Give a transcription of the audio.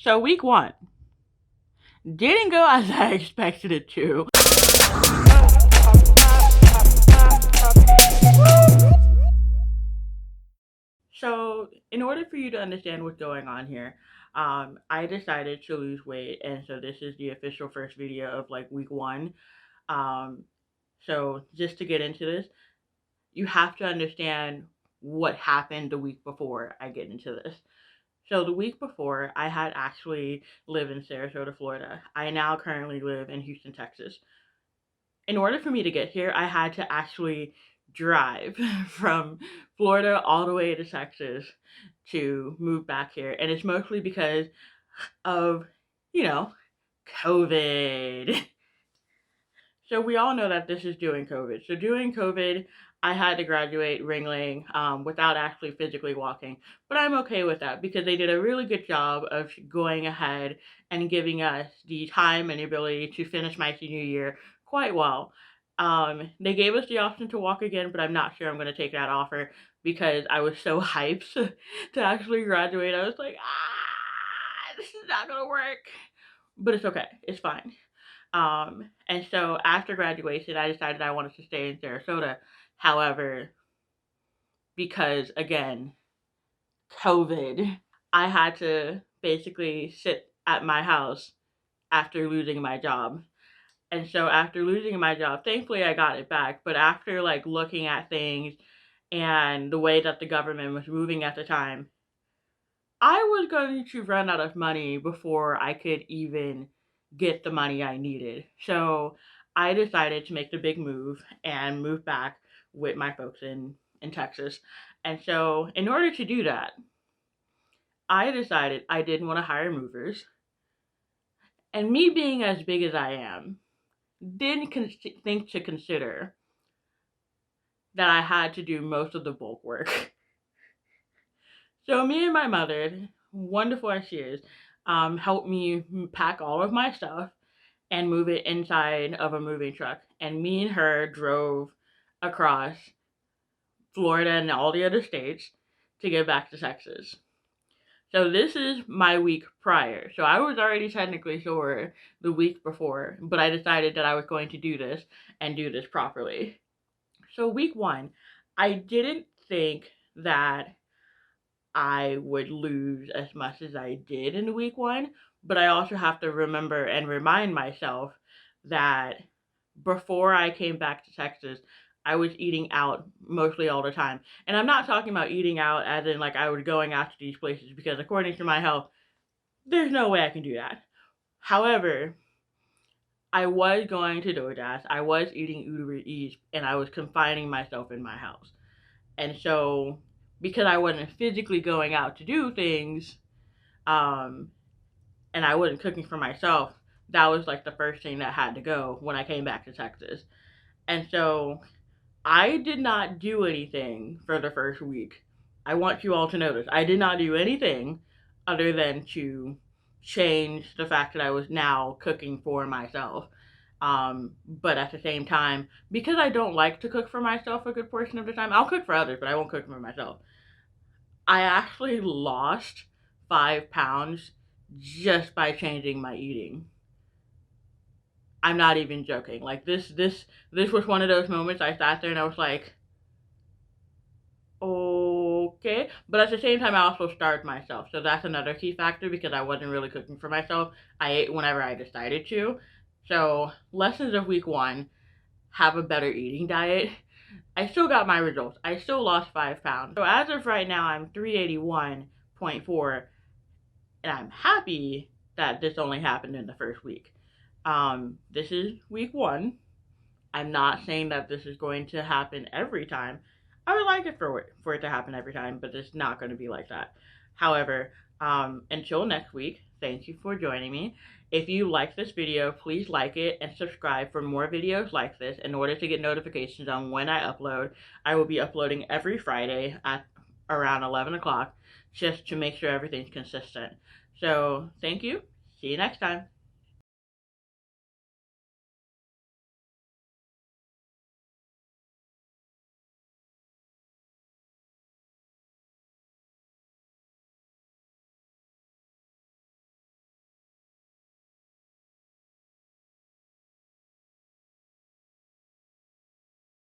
So week one didn't go as I expected it to. So in order for you to understand what's going on here, I decided to lose weight, and so this is the official first video of like week one. Um, so just to get into this, you have to understand what happened the week before I get into this. So the week before, I had actually lived in Sarasota, Florida. I now currently live in Houston, Texas. In order for me to get here, I had to actually drive from Florida all the way to Texas to move back here. And it's mostly because of, you know, COVID. So we all know that this is during COVID. So during COVID, I had to graduate Ringling without actually physically walking. But I'm okay with that because they did a really good job of going ahead and giving us the time and the ability to finish my senior year quite well. They gave us the option to walk again, but I'm not sure I'm going to take that offer because I was so hyped to actually graduate. I was like, this is not going to work. But it's okay. It's fine. And so after graduation, I decided I wanted to stay in Sarasota. However, because again, COVID, I had to basically sit at my house after losing my job. And so after losing my job, thankfully I got it back. But after like looking at things and the way that the government was moving at the time, I was going to run out of money before I could even get the money I needed. So I decided to make the big move and move back with my folks in Texas. And so in order to do that, I decided I didn't want to hire movers. And me being as big as I am, didn't think to consider that I had to do most of the bulk work. So me and my mother, wonderful as she is, helped me pack all of my stuff and move it inside of a moving truck. And me and her drove across Florida and all the other states to get back to Texas. So this is my week prior. So I was already technically sore the week before, but I decided that I was going to do this and do this properly. So week one, I didn't think that I would lose as much as I did in week one, but I also have to remember and remind myself that before I came back to Texas, I was eating out mostly all the time. And I'm not talking about eating out as in like I was going out to these places because according to my health, there's no way I can do that. However, I was going to DoorDash, I was eating Uber Eats, and I was confining myself in my house. And so, because I wasn't physically going out to do things, um, and I wasn't cooking for myself, that was like the first thing that had to go when I came back to Texas. And so, I did not do anything for the first week. I want you all to know this. I did not do anything other than to change the fact that I was now cooking for myself. But at the same time, because I don't like to cook for myself a good portion of the time, I'll cook for others, but I won't cook for myself. I actually lost 5 pounds just by changing my eating. I'm not even joking. Like this was one of those moments I sat there and I was like, okay. But at the same time, I also starved myself. So that's another key factor because I wasn't really cooking for myself. I ate whenever I decided to. So lessons of week one, have a better eating diet. I still got my results. I still lost 5 pounds. So as of right now, I'm 381.4, and I'm happy that this only happened in the first week. This is week one. I'm not saying that this is going to happen every time. I would like it for it to happen every time, but it's not going to be like that. However, until next week, thank you for joining me. If you like this video, please like it and subscribe for more videos like this in order to get notifications on when I upload. I will be uploading every Friday at around 11 o'clock just to make sure everything's consistent. So, thank you. See you next time.